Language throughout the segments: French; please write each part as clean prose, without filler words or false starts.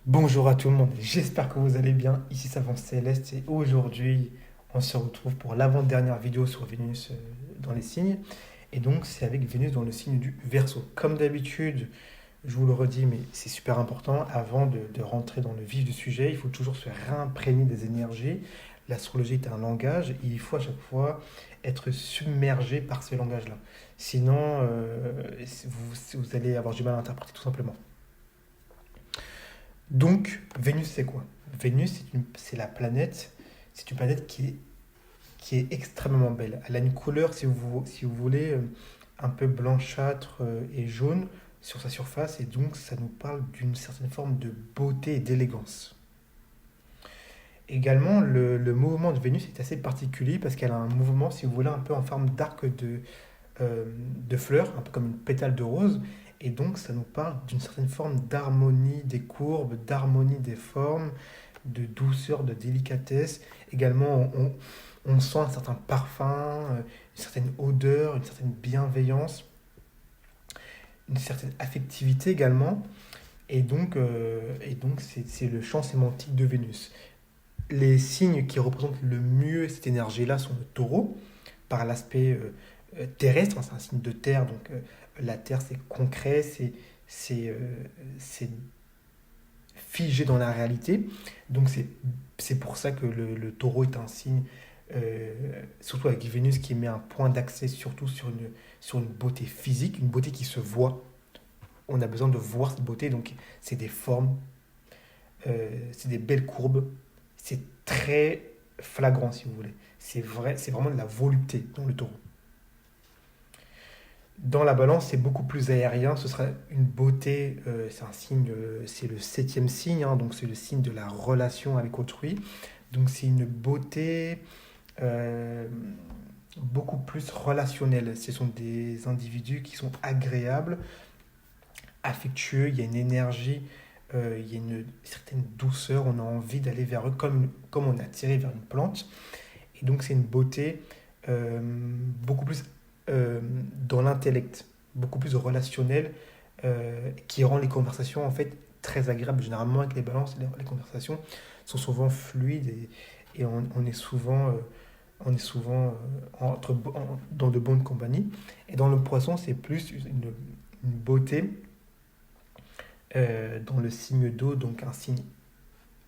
Bonjour à tout le monde, j'espère que vous allez bien. Ici Savant Céleste et aujourd'hui on se retrouve pour l'avant-dernière vidéo sur Vénus dans les signes. Et donc c'est avec Vénus dans le signe du Verseau. Comme d'habitude, je vous le redis, mais c'est super important, avant de rentrer dans le vif du sujet, il faut toujours se réimprégner des énergies. L'astrologie est un langage et il faut à chaque fois être submergé par ce langage-là. Sinon, vous allez avoir du mal à interpréter tout simplement. Donc, Vénus, c'est quoi? Vénus, c'est la planète, c'est une planète qui est extrêmement belle. Elle a une couleur, si vous voulez, un peu blanchâtre et jaune sur sa surface, et donc ça nous parle d'une certaine forme de beauté et d'élégance. Également, le mouvement de Vénus est assez particulier parce qu'elle a un mouvement, si vous voulez, un peu en forme d'arc de fleurs, un peu comme une pétale de rose. Et donc, ça nous parle d'une certaine forme d'harmonie des courbes, d'harmonie des formes, de douceur, de délicatesse. Également, on sent un certain parfum, une certaine odeur, une certaine bienveillance, une certaine affectivité également. Et donc c'est le champ sémantique de Vénus. Les signes qui représentent le mieux cette énergie-là sont le taureau, par l'aspect terrestre, hein, c'est un signe de terre, donc la terre c'est concret, c'est, euh, c'est figé dans la réalité. Donc c'est pour ça que le taureau est un signe, surtout avec Vénus qui met un point d'accès surtout sur une beauté physique, une beauté qui se voit. On a besoin de voir cette beauté, donc c'est des formes, c'est des belles courbes, c'est très flagrant si vous voulez. C'est vrai, c'est vraiment de la volupté dans le taureau. Dans la balance, c'est beaucoup plus aérien. Ce sera une beauté, c'est un signe, c'est le septième signe, hein, donc c'est le signe de la relation avec autrui. Donc c'est une beauté euh, beaucoup plus relationnelle. Ce sont des individus qui sont agréables, affectueux. Il y a une énergie, il y a une certaine douceur. On a envie d'aller vers eux comme on est attiré vers une plante. Et donc c'est une beauté beaucoup plus dans l'intellect, beaucoup plus relationnelle, qui rend les conversations en fait très agréables. Généralement avec les balances, les conversations sont souvent fluides et on est souvent, dans de bonnes compagnies. Et dans le poisson, c'est plus une beauté dans le signe d'eau, donc un signe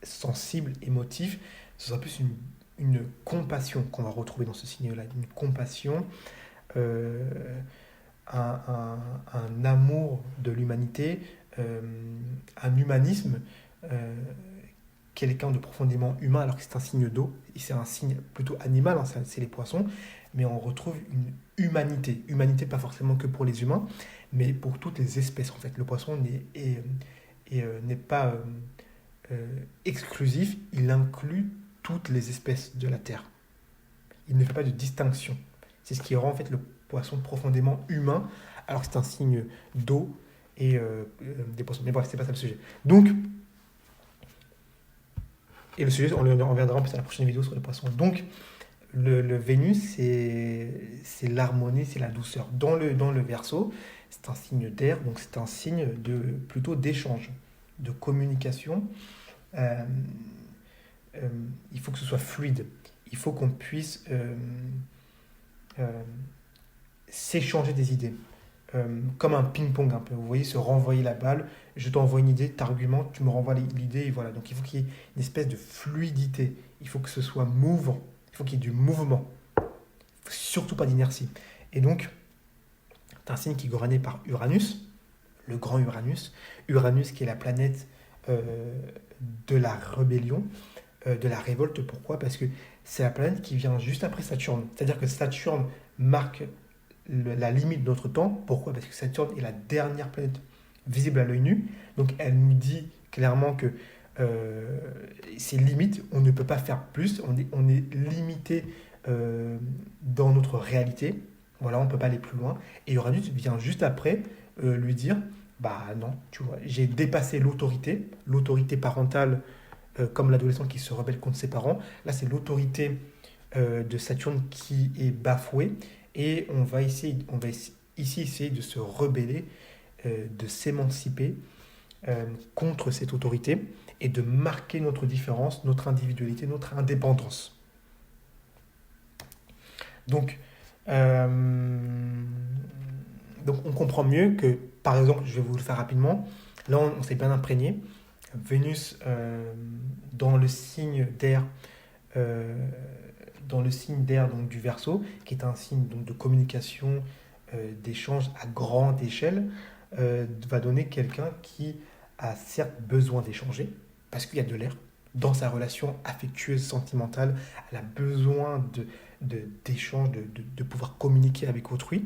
sensible, émotif. Ce sera plus une compassion qu'on va retrouver dans ce signe-là, une compassion, euh, un amour de l'humanité, euh, un humanisme, euh, quelqu'un de profondément humain, alors que c'est un signe d'eau, et c'est un signe plutôt animal, hein, c'est les poissons, mais on retrouve une humanité. Humanité pas forcément que pour les humains, mais pour toutes les espèces en fait. Le poisson n'est pas exclusif, il inclut toutes les espèces de la Terre. Il ne fait pas de distinction. C'est ce qui rend en fait le poisson profondément humain, alors que c'est un signe d'eau et des poissons. Mais bref, c'est pas ça le sujet. Donc, et le sujet, on reviendra plus à la prochaine vidéo sur les poissons. Donc, le Vénus, c'est l'harmonie, c'est la douceur. Dans le Verseau, c'est un signe d'air, donc c'est un signe plutôt d'échange, de communication. Euh, euh, il faut que ce soit fluide. Il faut qu'on puisse euh, s'échanger des idées. Comme un ping-pong un peu. Vous voyez, se renvoyer la balle. Je t'envoie une idée, t'argumentes, tu me renvoies l'idée, et voilà. Donc il faut qu'il y ait une espèce de fluidité. Il faut que ce soit mouvant. Il faut qu'il y ait du mouvement. Il faut surtout pas d'inertie. Et donc, c'est un signe qui est gouverné par Uranus, le grand Uranus. Uranus qui est la planète de la rébellion, de la révolte. Pourquoi? Parce que c'est la planète qui vient juste après Saturne. C'est-à-dire que Saturne marque la limite de notre temps. Pourquoi? Parce que Saturne est la dernière planète visible à l'œil nu. Donc elle nous dit clairement que c'est limite, on ne peut pas faire plus, on est limité dans notre réalité. Voilà, on ne peut pas aller plus loin. Et Uranus vient juste après lui dire, bah non, tu vois, j'ai dépassé l'autorité parentale comme l'adolescent qui se rebelle contre ses parents. Là, c'est l'autorité de Saturne qui est bafouée et on va ici essayer de se rebeller, de s'émanciper contre cette autorité et de marquer notre différence, notre individualité, notre indépendance. Donc, euh, donc on comprend mieux que, par exemple, je vais vous le faire rapidement, là on s'est bien imprégné, Vénus dans le signe d'air, euh, donc, du Verseau, qui est un signe donc, de communication, d'échange à grande échelle, va donner quelqu'un qui a certes besoin d'échanger, parce qu'il y a de l'air. Dans sa relation affectueuse, sentimentale, elle a besoin d'échange, de pouvoir communiquer avec autrui.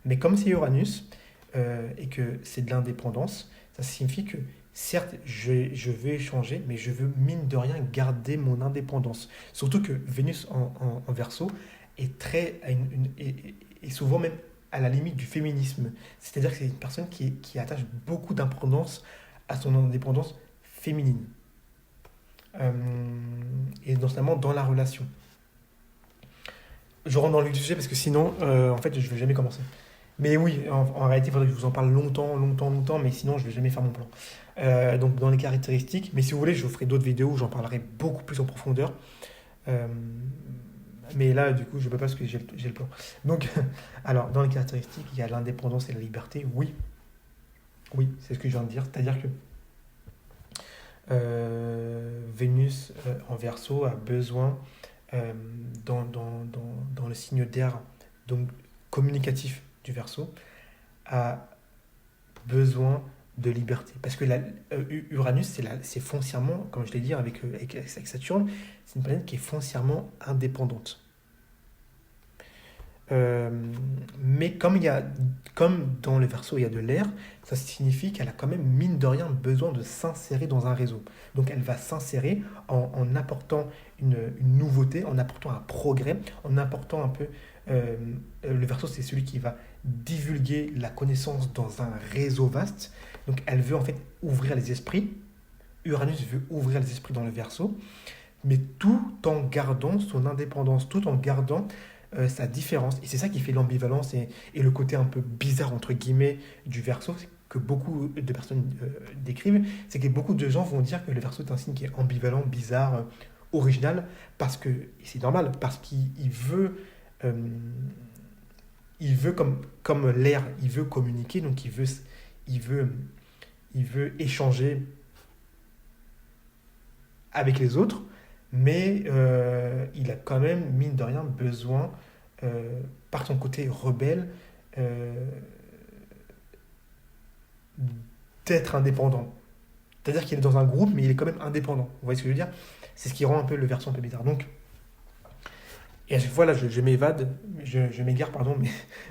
Mais comme c'est Uranus et que c'est de l'indépendance, ça signifie que certes, je veux échanger, mais je veux mine de rien garder mon indépendance. Surtout que Vénus en Verseau est, est souvent même à la limite du féminisme. C'est-à-dire que c'est une personne qui attache beaucoup d'importance à son indépendance féminine. Euh, et notamment dans la relation. Je rentre dans le vif du sujet parce que sinon, en fait, je ne vais jamais commencer. Mais oui, en réalité, il faudrait que je vous en parle longtemps, longtemps, longtemps, mais sinon, je ne vais jamais faire mon plan. Donc, dans les caractéristiques, mais si vous voulez, je vous ferai d'autres vidéos où j'en parlerai beaucoup plus en profondeur. Euh, mais là, du coup, je ne peux pas parce que j'ai le plan. Donc, alors, dans les caractéristiques, il y a l'indépendance et la liberté. Oui, oui, c'est ce que je viens de dire. C'est-à-dire que Vénus en Verseau a besoin, euh, dans le signe d'air, donc communicatif du Verseau, a besoin de liberté. Parce que Uranus, c'est foncièrement, comme je l'ai dit avec Saturne, c'est une planète qui est foncièrement indépendante. Euh, mais comme dans le Verseau il y a de l'air, ça signifie qu'elle a quand même, mine de rien, besoin de s'insérer dans un réseau. Donc elle va s'insérer en apportant une nouveauté, en apportant un progrès, en apportant un peu... euh, le Verseau, c'est celui qui va divulguer la connaissance dans un réseau vaste. Donc elle veut en fait ouvrir les esprits. Uranus veut ouvrir les esprits dans le Verseau, mais tout en gardant son indépendance, tout en gardant sa différence. Et c'est ça qui fait l'ambivalence et le côté un peu bizarre, entre guillemets, du Verseau, que beaucoup de personnes décrivent, c'est que beaucoup de gens vont dire que le Verseau est un signe qui est ambivalent, bizarre, original, parce que, et c'est normal, parce qu'il veut, euh, comme l'air, il veut communiquer, donc il veut, il veut échanger avec les autres, mais il a quand même, mine de rien, besoin, par son côté rebelle, euh, d'être indépendant. C'est-à-dire qu'il est dans un groupe, mais il est quand même indépendant. Vous voyez ce que je veux dire? C'est ce qui rend un peu le Verseau un peu bizarre. Donc, et à chaque fois, là, je m'évade, je m'égare, pardon,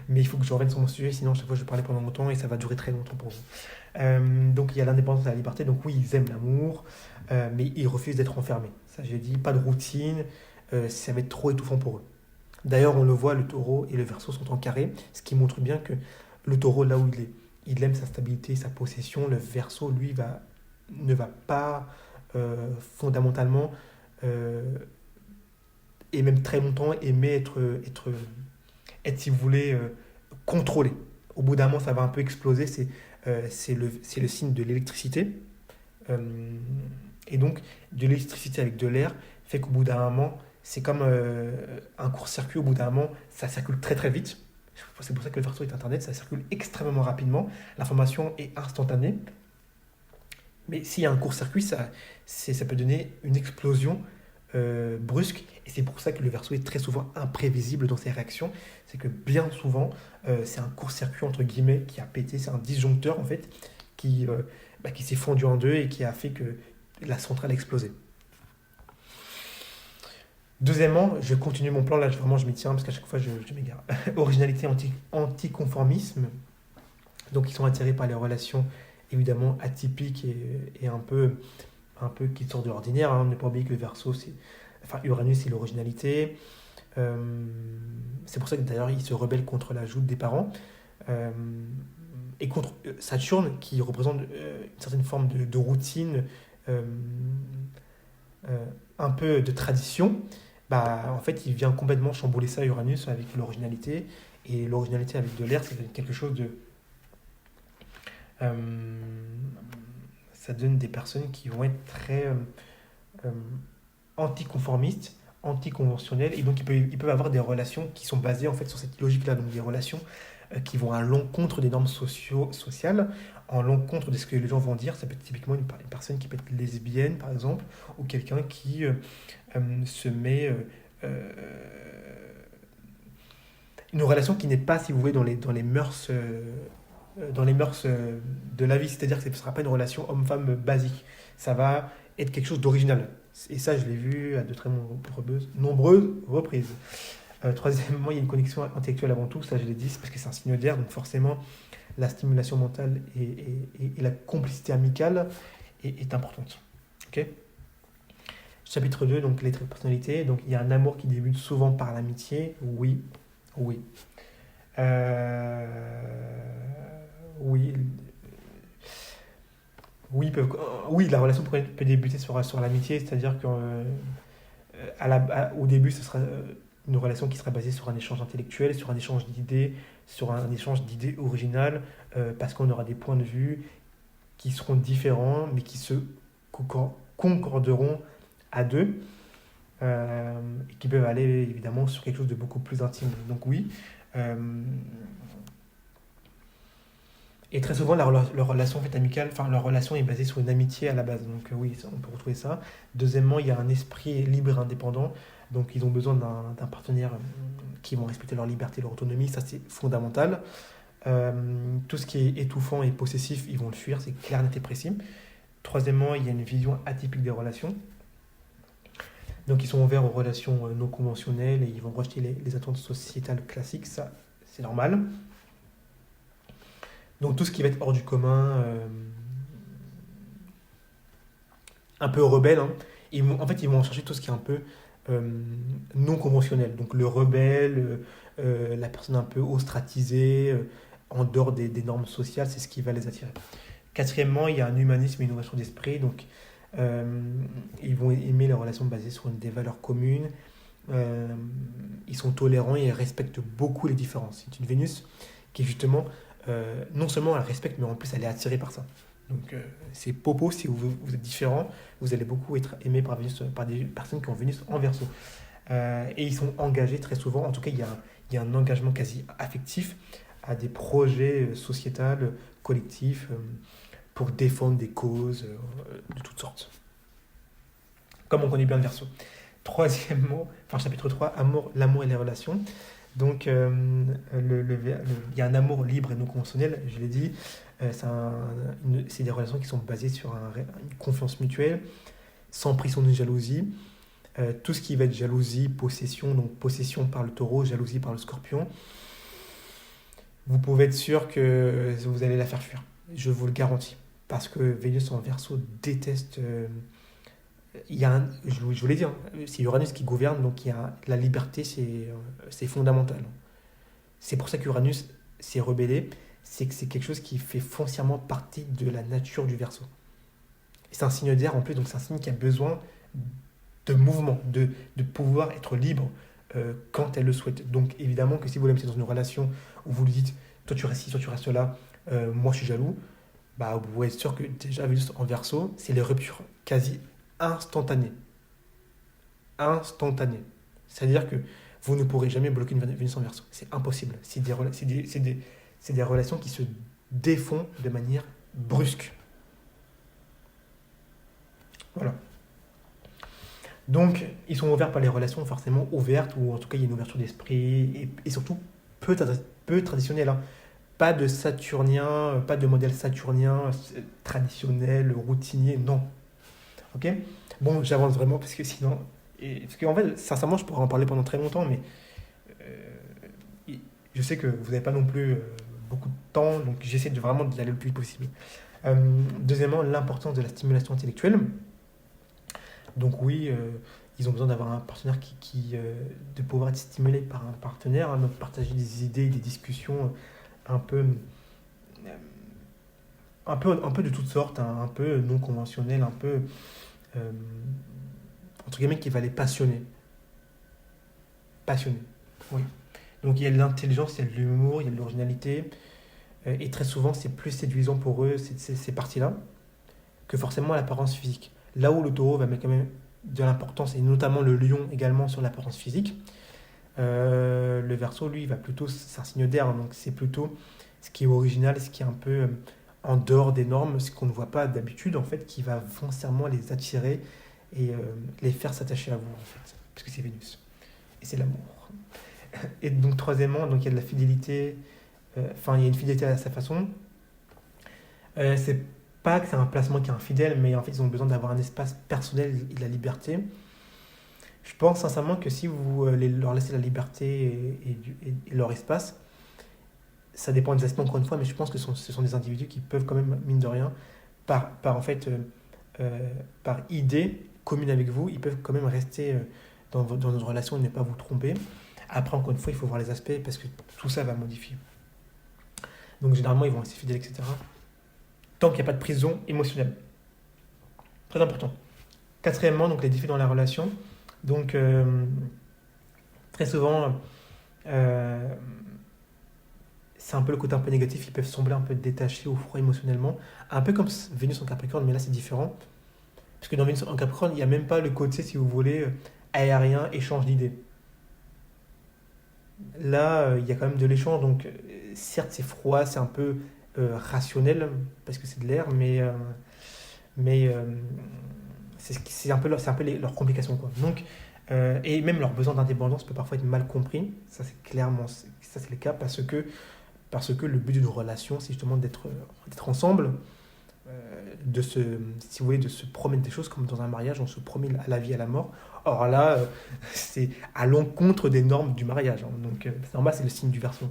mais il faut que je revienne sur mon sujet, sinon, à chaque fois, je vais parler pendant longtemps et ça va durer très longtemps pour vous. Donc, il y a l'indépendance et la liberté. Donc, oui, ils aiment l'amour, mais ils refusent d'être enfermés. Ça, j'ai dit, pas de routine, ça va être trop étouffant pour eux. D'ailleurs, on le voit, le taureau et le Verseau sont en carré, ce qui montre bien que le taureau, là où il est, il aime sa stabilité, sa possession. Le Verseau, lui, ne va pas fondamentalement euh, et même très longtemps aimer être si vous voulez, contrôlé. Au bout d'un moment, ça va un peu exploser. C'est le signe de l'électricité. Euh, et donc, de l'électricité avec de l'air fait qu'au bout d'un moment, c'est comme un court-circuit. Au bout d'un moment, ça circule très très vite. C'est pour ça que le Verseau est Internet, ça circule extrêmement rapidement. L'information est instantanée. Mais s'il y a un court-circuit, ça peut donner une explosion brusque. Et c'est pour ça que le Verseau est très souvent imprévisible dans ses réactions. C'est que bien souvent, c'est un court-circuit, entre guillemets, qui a pété. C'est un disjoncteur, en fait, qui s'est fondu en deux et qui a fait que la centrale a explosé. Deuxièmement, je continue mon plan, là, vraiment, je m'y tiens, parce qu'à chaque fois, je m'égare. Originalité, anticonformisme. Donc, ils sont attirés par les relations, évidemment, atypiques et un peu qui sortent de l'ordinaire. Hein. Ne pas oublier que le Verseau, enfin, Uranus, c'est l'originalité. Euh, c'est pour ça que d'ailleurs, il se rebelle contre l'ajout des parents. Euh, et contre Saturne, qui représente une certaine forme de routine, euh, un peu de tradition. Bah, en fait, il vient complètement chambouler ça, Uranus, avec l'originalité. Et l'originalité avec de l'air, c'est quelque chose Euh, Ça donne des personnes qui vont être très euh, anticonformistes, anticonventionnelles, et donc ils peuvent avoir des relations qui sont basées en fait sur cette logique-là, donc des relations qui vont à l'encontre des normes sociales, en l'encontre de ce que les gens vont dire. Ça peut être typiquement une personne qui peut être lesbienne, par exemple, ou quelqu'un qui se met euh, une relation qui n'est pas, si vous voulez, dans les mœurs de la vie. C'est-à-dire que ce ne sera pas une relation homme-femme basique. Ça va être quelque chose d'original. Et ça, je l'ai vu à de très nombreuses reprises. Troisièmement, il y a une connexion intellectuelle avant tout. Ça, je l'ai dit, c'est parce que c'est un signe d'air. Donc forcément, la stimulation mentale et la complicité amicale est importante. Ok. Chapitre 2, donc les traits de personnalité. Donc il y a un amour qui débute souvent par l'amitié. Oui, oui. Euh, oui, oui, oui, la relation peut débuter sur l'amitié, c'est-à-dire qu'au début, ce sera une relation qui sera basée sur un échange intellectuel, sur un échange d'idées originales, parce qu'on aura des points de vue qui seront différents, mais qui se concorderont à deux, et qui peuvent aller évidemment sur quelque chose de beaucoup plus intime. Donc oui, euh, et très souvent, leur relation en fait, amicale, enfin, leur relation est basée sur une amitié à la base. Donc oui, on peut retrouver ça. Deuxièmement, il y a un esprit libre et indépendant. Donc ils ont besoin d'un partenaire qui vont respecter leur liberté, leur autonomie. Ça, c'est fondamental. Tout ce qui est étouffant et possessif, ils vont le fuir. C'est clair, net et précis. Troisièmement, il y a une vision atypique des relations. Donc ils sont ouverts aux relations non conventionnelles et ils vont rejeter les attentes sociétales classiques. Ça, c'est normal. Donc tout ce qui va être hors du commun, un peu rebelle, hein, en fait, ils vont chercher tout ce qui est un peu euh, non conventionnel. Donc le rebelle, la personne un peu ostratisée, en dehors des normes sociales, c'est ce qui va les attirer. Quatrièmement, il y a un humanisme et une innovation d'esprit. Donc euh, ils vont aimer les relations basées sur des valeurs communes. Euh, Ils sont tolérants et ils respectent beaucoup les différences. C'est une Vénus qui justement, non seulement elle respecte, mais en plus elle est attirée par ça. Donc c'est Popo, si vous êtes différent, vous allez beaucoup être aimé par des personnes qui ont Vénus en Verseau. Et ils sont engagés très souvent, en tout cas il y a un engagement quasi affectif à des projets sociétals, collectifs, pour défendre des causes de toutes sortes. Comme on connaît bien le Verseau. Troisièmement, enfin chapitre 3, l'amour et les relations. Donc il y a un amour libre et non conventionnel, je l'ai dit. C'est des relations qui sont basées sur une confiance mutuelle, sans pression ni jalousie. Tout ce qui va être jalousie, possession, donc possession par le taureau, jalousie par le scorpion, vous pouvez être sûr que vous allez la faire fuir. Je vous le garantis. Parce que Vénus en Verseau déteste. Je vous l'ai dit, hein, c'est Uranus qui gouverne, donc la liberté, c'est fondamental. C'est pour ça qu'Uranus s'est rebellé, c'est que c'est quelque chose qui fait foncièrement partie de la nature du Verseau. Et c'est un signe d'air en plus, donc c'est un signe qui a besoin de mouvement, de pouvoir être libre quand elle le souhaite. Donc évidemment que si vous la mettez dans une relation où vous lui dites, toi tu restes ici, toi tu restes là, moi je suis jaloux, bah vous pouvez être sûr que déjà Vénus en Verseau, c'est les ruptures quasi instantanées. Instantanées. C'est-à-dire que vous ne pourrez jamais bloquer une Vénus en Verseau. C'est impossible. C'est des relations qui se défont de manière brusque. Voilà. Donc, ils sont ouverts par les relations forcément ouvertes, ou en tout cas, il y a une ouverture d'esprit, et surtout peu traditionnelle. Hein. Pas de saturnien, pas de modèle saturnien traditionnel, routinier, non. Ok. Bon, j'avance vraiment parce que sinon. Parce qu'en fait, sincèrement, je pourrais en parler pendant très longtemps, mais euh, je sais que vous n'avez pas non plus beaucoup de temps, donc j'essaie vraiment d'y aller le plus vite possible. Deuxièmement, l'importance de la stimulation intellectuelle. Donc oui, ils ont besoin d'avoir un partenaire de pouvoir être stimulé par un partenaire, hein, donc partager des idées, des discussions un peu, un peu de toutes sortes, hein, un peu non conventionnelles, un peu euh, entre guillemets qui va les passionner. Passionner. Oui. Donc il y a de l'intelligence, il y a de l'humour, il y a de l'originalité. Et très souvent, c'est plus séduisant pour eux, ces parties-là, que forcément l'apparence physique. Là où le taureau va mettre quand même de l'importance, et notamment le lion également sur l'apparence physique, le Verseau, lui, va plutôt, c'est un signe d'air, hein, donc c'est plutôt ce qui est original, ce qui est un peu en dehors des normes, ce qu'on ne voit pas d'habitude, en fait, qui va foncièrement les attirer et les faire s'attacher à vous, en fait, parce que c'est Vénus, et c'est l'amour. Et donc, troisièmement, donc, il y a de la fidélité, enfin, il y a une fidélité à sa façon. C'est pas que c'est un placement qui est infidèle, mais en fait, ils ont besoin d'avoir un espace personnel et de la liberté. Je pense sincèrement que si vous leur laissez la liberté et leur espace, ça dépend des aspects encore une fois, mais je pense que ce sont des individus qui peuvent quand même, mine de rien, en fait, par idée commune avec vous, ils peuvent quand même rester dans une relation et ne pas vous tromper. Après, encore une fois, il faut voir les aspects parce que tout ça va modifier. Donc généralement, ils vont rester fidèles, etc. Tant qu'il n'y a pas de prison émotionnelle. Très important. Quatrièmement, donc les défis dans la relation. Donc très souvent, euh, c'est un peu le côté un peu négatif, ils peuvent sembler un peu détachés ou froids émotionnellement. Un peu comme Vénus en Capricorne, mais là c'est différent. Parce que dans Vénus en Capricorne, il n'y a même pas le côté, si vous voulez, aérien, échange d'idées. Là, il y a quand même de l'échange, donc certes c'est froid, c'est un peu rationnel, parce que c'est de l'air, mais c'est un peu leurs complications, quoi. Donc, et même leur besoin d'indépendance peut parfois être mal compris. Ça, c'est clairement, ça c'est le cas parce que le but d'une relation, c'est justement d'être ensemble, si vous voulez, de se promettre des choses comme dans un mariage, on se promet à la vie, à la mort. Or là, c'est à l'encontre des normes du mariage, hein. Donc, c'est normal, c'est le signe du Verseau.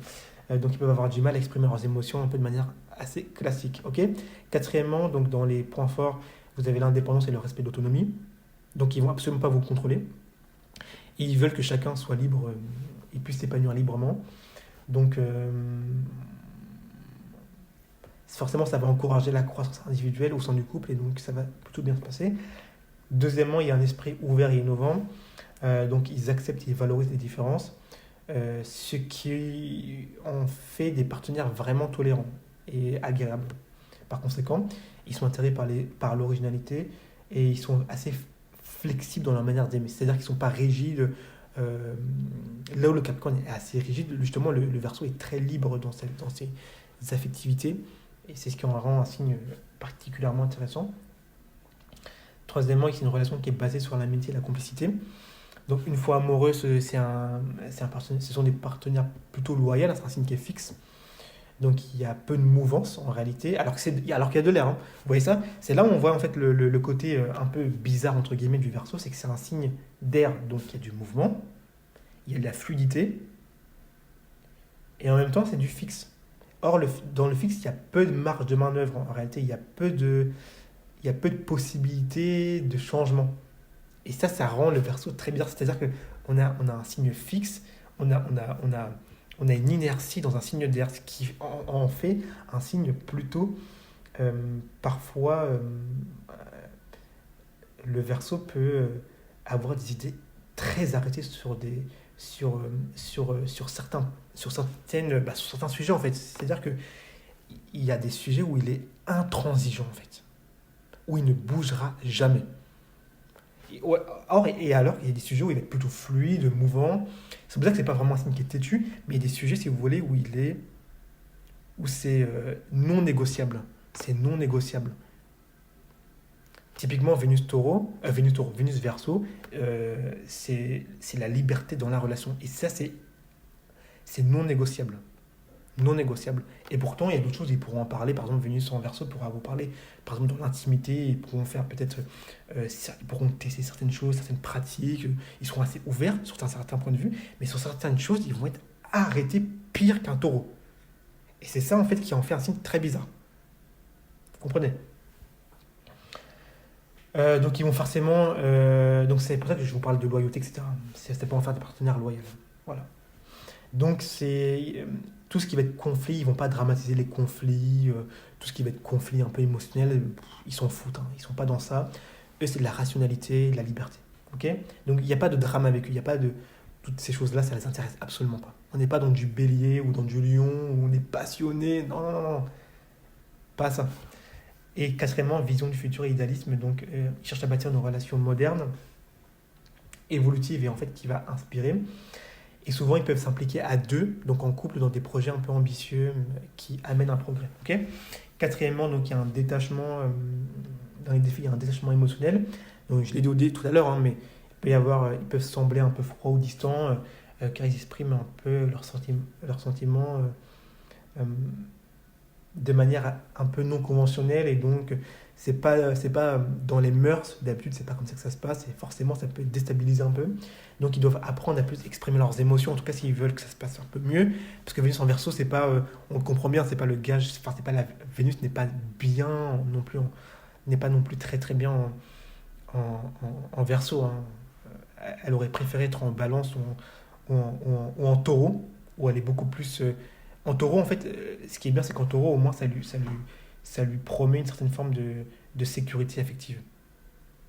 Donc, ils peuvent avoir du mal à exprimer leurs émotions un peu de manière assez classique. Ok. Quatrièmement, donc dans les points forts, vous avez l'indépendance et le respect de l'autonomie. Donc, ils vont absolument pas vous contrôler. Et ils veulent que chacun soit libre, et puisse s'épanouir librement. Donc, forcément, ça va encourager la croissance individuelle au sein du couple et donc ça va plutôt bien se passer. Deuxièmement, il y a un esprit ouvert et innovant. Donc, ils acceptent et valorisent les différences, ce qui en fait des partenaires vraiment tolérants et agréables. Par conséquent, ils sont attirés par l'originalité et ils sont assez flexibles dans leur manière d'aimer. C'est-à-dire qu'ils ne sont pas rigides. euh, Là où le Capricorne est assez rigide, justement, le Verseau est très libre dans ses affectivités. Et c'est ce qui en rend un signe particulièrement intéressant. Troisièmement, c'est une relation qui est basée sur l'amitié et la complicité. Donc, une fois amoureux, ce sont des partenaires plutôt loyaux, c'est un signe qui est fixe. Donc, il y a peu de mouvance en réalité, alors qu'il y a de l'air, hein. Vous voyez ça? C'est là où on voit en fait le côté un peu bizarre, entre guillemets, du Verseau, c'est que c'est un signe d'air, donc il y a du mouvement, il y a de la fluidité, et en même temps, c'est du fixe. Or, dans le fixe, il y a peu de marge de manœuvre. En réalité, il y a peu de possibilités de changement. Et ça rend le Verseau très bizarre. C'est-à-dire qu'on a un signe fixe, on a une inertie dans un signe d'air, ce qui en fait un signe plutôt, parfois, le Verseau peut avoir des idées très arrêtées sur certains sujets, en fait. C'est-à-dire que il y a des sujets où il est intransigeant, en fait, où il ne bougera jamais. Et alors, il y a des sujets où il est plutôt fluide, mouvant. C'est pour ça que c'est pas vraiment un signe qui est têtu, mais il y a des sujets, si vous voulez, où c'est non négociable. C'est non négociable. Typiquement, Vénus Verseau, c'est la liberté dans la relation. Et ça, c'est non négociable. Non négociable. Et pourtant, il y a d'autres choses, ils pourront en parler. Par exemple, Vénus en Verseau pourra vous parler, par exemple, dans l'intimité, ils pourront faire peut-être, ils pourront tester certaines choses, certaines pratiques, ils seront assez ouverts sur un certain point de vue, mais sur certaines choses, ils vont être arrêtés pire qu'un taureau. Et c'est ça, en fait, qui en fait un signe très bizarre. Vous comprenez? Donc, ils vont forcément. Donc, c'est pour ça que je vous parle de loyauté, etc. C'était pour en faire des partenaires loyaux. Voilà. Donc, tout ce qui va être conflit, ils vont pas dramatiser les conflits, tout ce qui va être conflit un peu émotionnel, ils s'en foutent, hein, ils sont pas dans ça. Eux, c'est de la rationalité, de la liberté. Ok. Donc, il n'y a pas de drame avec eux, il n'y a pas de. Toutes ces choses-là, ça les intéresse absolument pas. On n'est pas dans du bélier ou dans du lion où on est passionné. Non, non, non, non. Pas ça. Et quatrièmement, vision du futur et idéalisme. Donc, il cherche à bâtir une relation moderne, évolutive et en fait qui va inspirer. Et souvent, ils peuvent s'impliquer à deux, donc en couple, dans des projets un peu ambitieux qui amènent un progrès. Ok. Quatrièmement, donc, il y a un détachement, dans les défis, il y a un détachement émotionnel. Donc, je l'ai dit tout à l'heure, hein, mais ils peuvent sembler un peu froids ou distants, car ils expriment un peu leurs sentiments euh, de manière un peu non conventionnelle. Et donc, c'est pas dans les mœurs, d'habitude, c'est pas comme ça que ça se passe. Et forcément, ça peut déstabiliser un peu. Donc, ils doivent apprendre à plus exprimer leurs émotions, en tout cas s'ils veulent que ça se passe un peu mieux. Parce que Vénus en Verseau, c'est pas, on le comprend bien, c'est pas le gage, enfin, c'est pas Vénus n'est pas bien non plus, n'est pas non plus très très bien en Verseau, hein. Elle aurait préféré être en Balance ou en Taureau, où elle est beaucoup plus. En Taureau, en fait, ce qui est bien, c'est qu'en Taureau, au moins, ça lui promet une certaine forme de sécurité affective.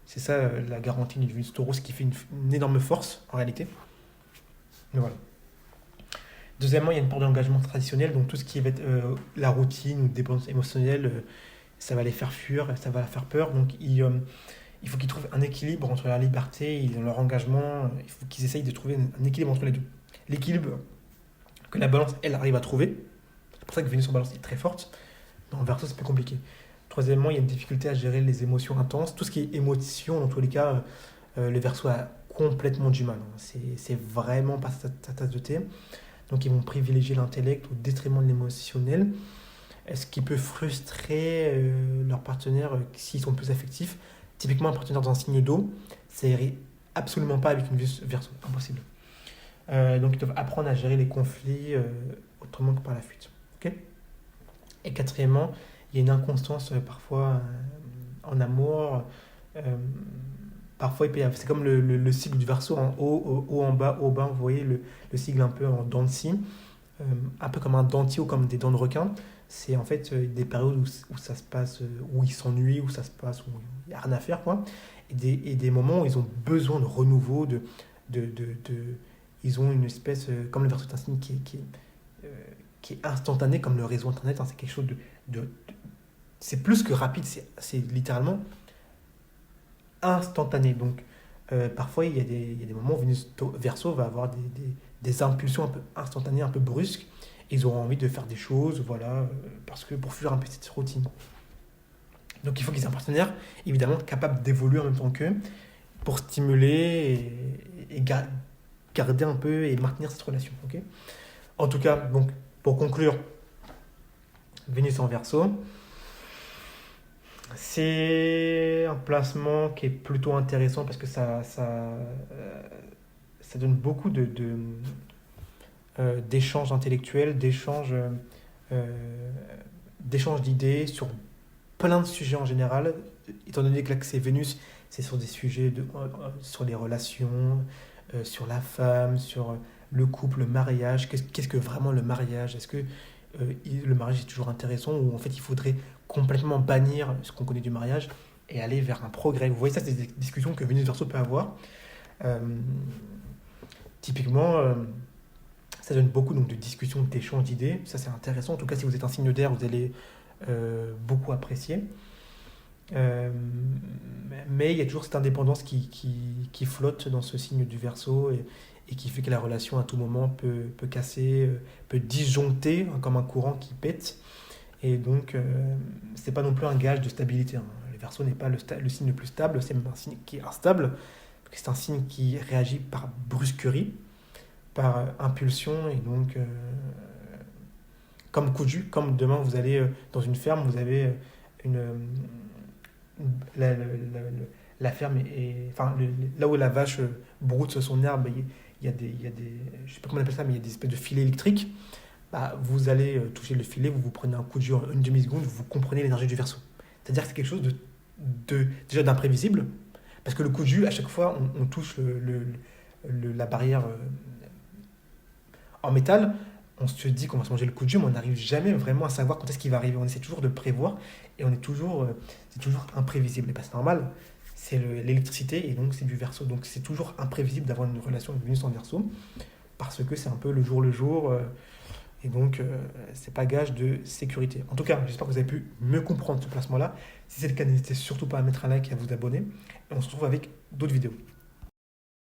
C'est ça la garantie d'une Vénus Taureau, ce qui fait une énorme force en réalité. Mais voilà. Deuxièmement, il y a une part d'engagement traditionnel, donc tout ce qui va être la routine ou dépendance émotionnelle, ça va les faire fuir, ça va leur faire peur. Donc il faut qu'ils trouvent un équilibre entre leur liberté et leur engagement. Il faut qu'ils essayent de trouver un équilibre entre les deux. L'équilibre que la balance, elle, arrive à trouver. C'est pour ça que Vénus en balance est très forte. Mais en Verseau, c'est plus compliqué. Troisièmement, il y a une difficulté à gérer les émotions intenses. Tout ce qui est émotion, dans tous les cas, le Verseau a complètement du mal, hein. C'est vraiment pas sa tasse de thé. Donc, ils vont privilégier l'intellect au détriment de l'émotionnel. Ce qui peut frustrer leurs partenaires s'ils sont plus affectifs. Typiquement, un partenaire dans un signe d'eau, ça irait absolument pas avec une Verseau. Impossible. Donc, ils doivent apprendre à gérer les conflits autrement que par la fuite. Ok. Et quatrièmement, il y a une inconstance parfois en amour. euh, Parfois, c'est comme le cycle du Verseau, en haut en bas, haut en bas. Vous voyez le cycle un peu en dents de scie, un peu comme un dentier ou comme des dents de requin. C'est en fait des périodes où ça se passe, où ils s'ennuient, où ça se passe, où il n'y a rien à faire, quoi. Et des moments où ils ont besoin de renouveau, ils ont une espèce, comme le Verseau est un signe qui est instantané, comme le réseau Internet, hein. C'est quelque chose c'est plus que rapide, c'est littéralement instantané. Donc, parfois, il y a des moments où Vénus Verseau va avoir des impulsions un peu instantanées, un peu brusques. Ils auront envie de faire des choses, voilà, parce que pour fuir un peu cette routine. Donc, il faut qu'ils aient un partenaire, évidemment, capable d'évoluer en même temps qu'eux, pour stimuler et garder un peu et maintenir cette relation. Ok. En tout cas, donc, pour conclure, Vénus en Verseau, c'est un placement qui est plutôt intéressant parce que ça donne beaucoup d'échanges intellectuels, d'échanges d'idées sur plein de sujets en général. Étant donné que là, que c'est Vénus, c'est sur des sujets sur les relations, sur la femme, sur le couple, le mariage. Qu'est-ce que vraiment le mariage? Est-ce que le mariage est toujours intéressant ou en fait il faudrait complètement bannir ce qu'on connaît du mariage et aller vers un progrès? Vous voyez, ça, c'est des discussions que Vénus Verseau peut avoir. Euh, Typiquement, ça donne beaucoup donc, de discussions, d'échanges d'idées. Ça, c'est intéressant. En tout cas, si vous êtes un signe d'air, vous allez beaucoup apprécier. Euh, mais il y a toujours cette indépendance qui flotte dans ce signe du Verseau et qui fait que la relation à tout moment peut casser, peut disjoncter, hein, comme un courant qui pète. Et donc, c'est pas non plus un gage de stabilité, hein. Le Verseau n'est pas le signe le plus stable, c'est même un signe qui est instable. C'est un signe qui réagit par brusquerie, par impulsion, et donc, comme coup de jus, comme demain vous allez dans une ferme, vous avez une, la ferme, enfin, là où la vache broute son herbe, il y a des, je sais pas comment on appelle ça, mais il y a des espèces de filets électriques. Bah, vous allez toucher le filet, vous prenez un coup de jus en une demi-seconde, vous comprenez l'énergie du Verseau. C'est-à-dire que c'est quelque chose déjà d'imprévisible, parce que le coup de jus, à chaque fois, on touche la barrière en métal, on se dit qu'on va se manger le coup de jus, mais on n'arrive jamais vraiment à savoir quand est-ce qu'il va arriver. On essaie toujours de prévoir, et c'est toujours imprévisible. Et pas c'est normal, c'est l'électricité, et donc c'est du Verseau. Donc c'est toujours imprévisible d'avoir une relation avec Vénus en Verseau. parce que c'est un peu le jour. Et donc, c'est pas gage de sécurité. En tout cas, j'espère que vous avez pu me comprendre ce placement-là. Si c'est le cas, n'hésitez surtout pas à mettre un like et à vous abonner. Et on se retrouve avec d'autres vidéos.